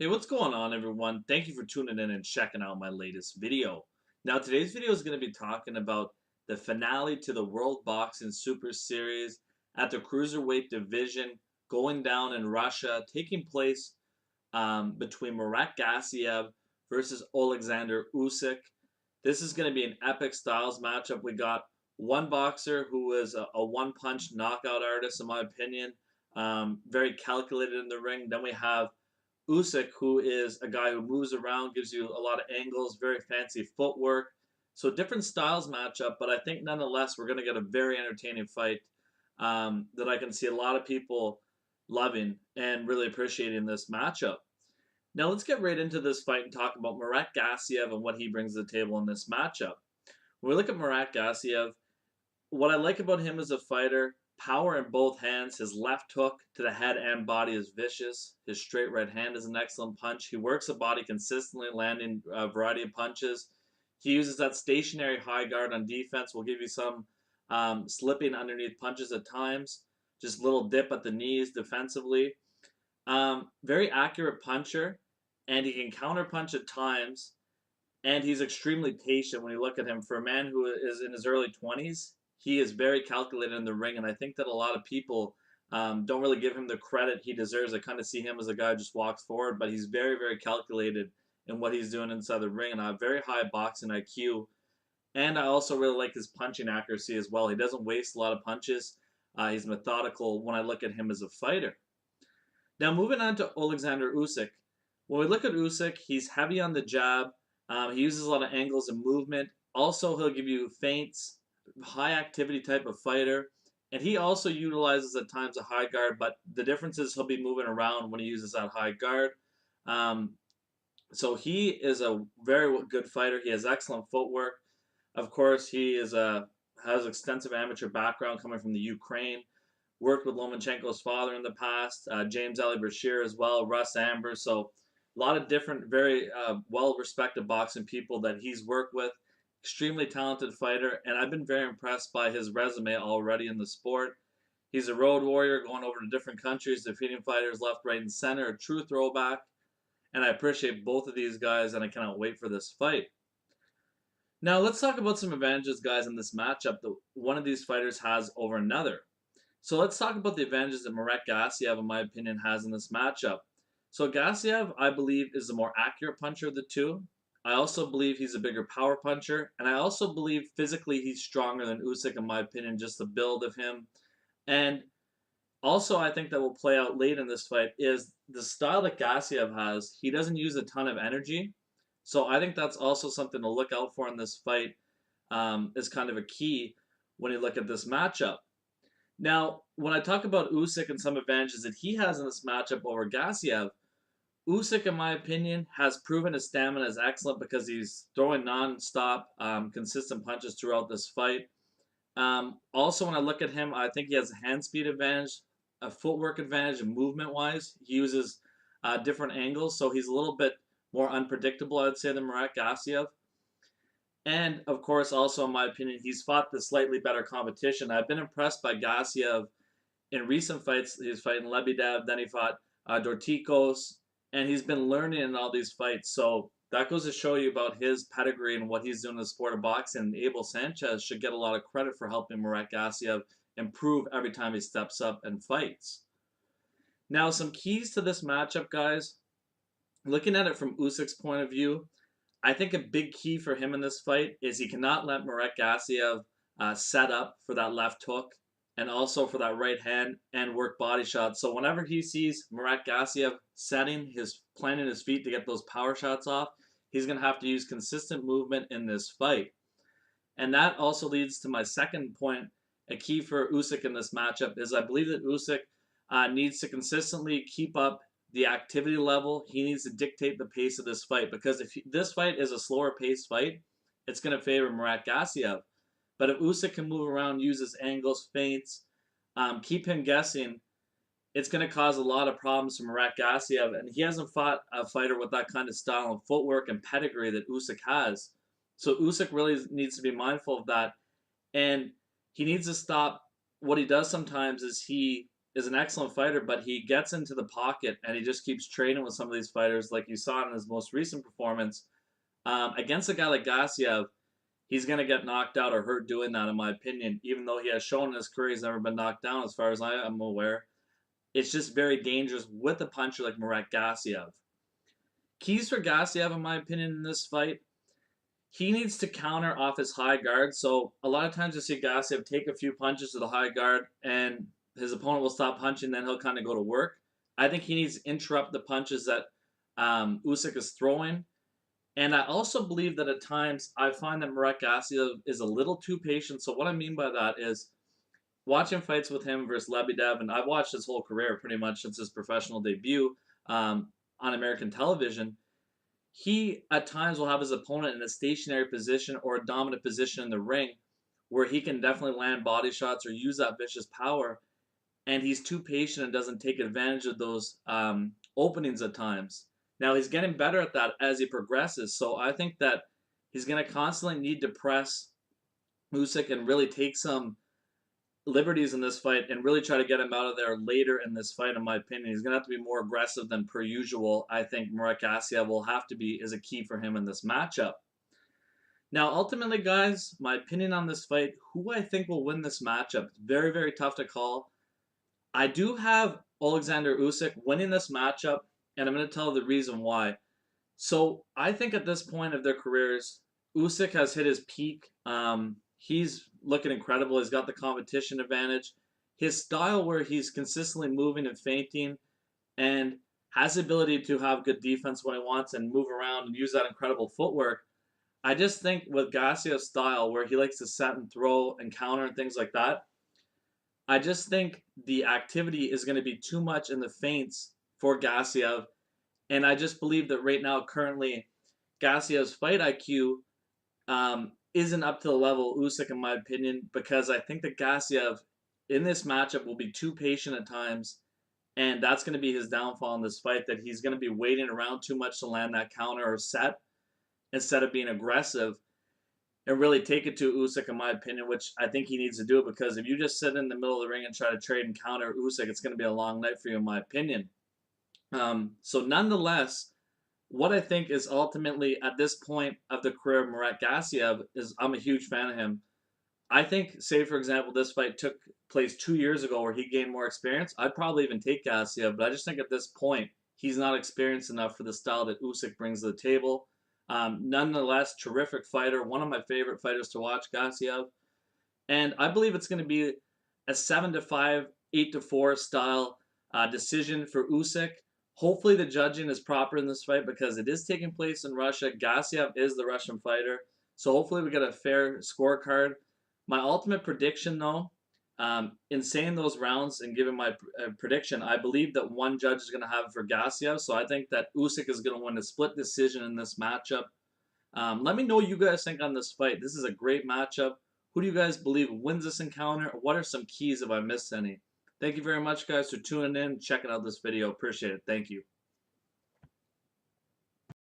Hey, what's going on, everyone? Thank you for tuning in and checking out my latest video. Now, today's video is going to be talking about the finale to the World Boxing Super Series at the cruiserweight division going down in Russia, taking place between Murat Gassiev versus Aleksandr Usyk. This is going to be an epic styles matchup. We got one boxer who is a one-punch knockout artist, in my opinion, very calculated in the ring. Then we have Usyk, who is a guy who moves around, gives you a lot of angles, very fancy footwork. So different styles match up, but I think nonetheless we're going to get a very entertaining fight that I can see a lot of people loving and really appreciating this matchup. Now let's get right into this fight and talk about Murat Gassiev and what he brings to the table in this matchup. When we look at Murat Gassiev, what I like about him as a fighter, power in both hands. His left hook to the head and body is vicious. His straight right hand is an excellent punch. He works the body consistently, landing a variety of punches. He uses that stationary high guard on defense. Will give you some slipping underneath punches at times. Just little dip at the knees defensively. Very accurate puncher, and he can counter punch at times. And he's extremely patient when you look at him. For a man who is in his early 20s, he is very calculated in the ring, and I think that a lot of people don't really give him the credit he deserves. I kind of see him as a guy who just walks forward, but he's very, very calculated in what he's doing inside the ring, and I have very high boxing IQ. And I also really like his punching accuracy as well. He doesn't waste a lot of punches. He's methodical when I look at him as a fighter. Now, moving on to Aleksandr Usyk. When we look at Usyk, he's heavy on the jab. He uses a lot of angles and movement. Also, he'll give you feints, high activity type of fighter. And he also utilizes at times a high guard, but the difference is he'll be moving around when he uses that high guard. Um, so he is a very good fighter. He has excellent footwork. Of course, he is has extensive amateur background coming from the Ukraine. Worked with Lomachenko's father in the past, James Ali Bashir as well, Russ Amber. So a lot of different, very well-respected boxing people that he's worked with. Extremely talented fighter, and I've been very impressed by his resume already in the sport. He's a road warrior going over to different countries, defeating fighters left, right, and center. A true throwback, and I appreciate both of these guys, and I cannot wait for this fight. Now let's talk about some advantages, guys, in this matchup that one of these fighters has over another. So let's talk about the advantages that Murat Gassiev, in my opinion, has in this matchup. So Gassiev, I believe, is the more accurate puncher of the two. I also believe he's a bigger power puncher, and I also believe physically he's stronger than Usyk, in my opinion, just the build of him. And also, I think that will play out late in this fight is the style that Gassiev has. He doesn't use a ton of energy, so I think that's also something to look out for in this fight. Is kind of a key when you look at this matchup. Now, when I talk about Usyk and some advantages that he has in this matchup over Gassiev, Usyk, in my opinion, has proven his stamina is excellent because he's throwing non-stop, consistent punches throughout this fight. Also, when I look at him, I think he has a hand speed advantage, a footwork advantage, and movement-wise. He uses different angles, so he's a little bit more unpredictable, I'd say, than Murat Gassiev. And of course, also in my opinion, he's fought the slightly better competition. I've been impressed by Gassiev in recent fights. He's fighting Lebedev, then he fought Dorticos, and he's been learning in all these fights. So that goes to show you about his pedigree and what he's doing in the sport of boxing. And Abel Sanchez should get a lot of credit for helping Murat Gassiev improve every time he steps up and fights. Now, some keys to this matchup, guys. Looking at it from Usyk's point of view, I think a big key for him in this fight is he cannot let Murat Gassiev set up for that left hook and also for that right hand and work body shots. So whenever he sees Murat Gassiev planting his feet to get those power shots off, he's going to have to use consistent movement in this fight. And that also leads to my second point. A key for Usyk in this matchup is I believe that Usyk needs to consistently keep up the activity level. He needs to dictate the pace of this fight because if this fight is a slower paced fight, it's going to favor Murat Gassiev. But if Usyk can move around, use his angles, feints, keep him guessing, it's going to cause a lot of problems for Murat Gassiev. And he hasn't fought a fighter with that kind of style and footwork and pedigree that Usyk has. So Usyk really needs to be mindful of that. And he needs to stop. What he does sometimes is he is an excellent fighter, but he gets into the pocket and he just keeps trading with some of these fighters, like you saw in his most recent performance against a guy like Gassiev. He's going to get knocked out or hurt doing that, in my opinion, even though he has shown in his career he's never been knocked down, as far as I am aware. It's just very dangerous with a puncher like Murat Gassiev. Keys for Gassiev, in my opinion, in this fight, he needs to counter off his high guard. So a lot of times you see Gassiev take a few punches to the high guard and his opponent will stop punching, then he'll kind of go to work. I think he needs to interrupt the punches that Usyk is throwing. And I also believe that at times I find that Murat Gassiev is a little too patient. So what I mean by that is watching fights with him versus Lebedev, and I've watched his whole career pretty much since his professional debut on American television. He at times will have his opponent in a stationary position or a dominant position in the ring where he can definitely land body shots or use that vicious power. And he's too patient and doesn't take advantage of those openings at times. Now, he's getting better at that as he progresses. So I think that he's going to constantly need to press Usyk and really take some liberties in this fight and really try to get him out of there later in this fight, in my opinion. He's going to have to be more aggressive than per usual. I think Murat Gassiev will have to be is a key for him in this matchup. Now, ultimately, guys, my opinion on this fight, who I think will win this matchup, it's very, very tough to call. I do have Aleksandr Usyk winning this matchup, and I'm going to tell the reason why. So I think at this point of their careers, Usyk has hit his peak. He's looking incredible. He's got the competition advantage. His style, where he's consistently moving and feinting, and has the ability to have good defense when he wants and move around and use that incredible footwork. I just think with Gassiev's style, where he likes to set and throw and counter and things like that, I just think the activity is going to be too much in the feints for Gassiev. And I just believe that right now, currently, Gassiev's fight IQ isn't up to the level of Usyk, in my opinion, because I think that Gassiev in this matchup will be too patient at times, and that's going to be his downfall in this fight, that he's going to be waiting around too much to land that counter or set instead of being aggressive and really take it to Usyk, in my opinion, which I think he needs to do, because if you just sit in the middle of the ring and try to trade and counter Usyk, it's going to be a long night for you, in my opinion. So nonetheless, what I think is ultimately at this point of the career of Murat Gassiev is I'm a huge fan of him. I think, say for example, this fight took place 2 years ago where he gained more experience. I'd probably even take Gassiev, but I just think at this point he's not experienced enough for the style that Usyk brings to the table. Nonetheless, terrific fighter, one of my favorite fighters to watch, Gassiev, and I believe it's going to be a 7-5, 8-4 style decision for Usyk. Hopefully the judging is proper in this fight because it is taking place in Russia. Gassiev is the Russian fighter. So hopefully we get a fair scorecard. My ultimate prediction, though, in saying those rounds and giving my prediction, I believe that one judge is going to have it for Gassiev. So I think that Usyk is going to win a split decision in this matchup. Let me know what you guys think on this fight. This is a great matchup. Who do you guys believe wins this encounter? What are some keys if I missed any? Thank you very much, guys, for tuning in, checking out this video. Appreciate it. Thank you.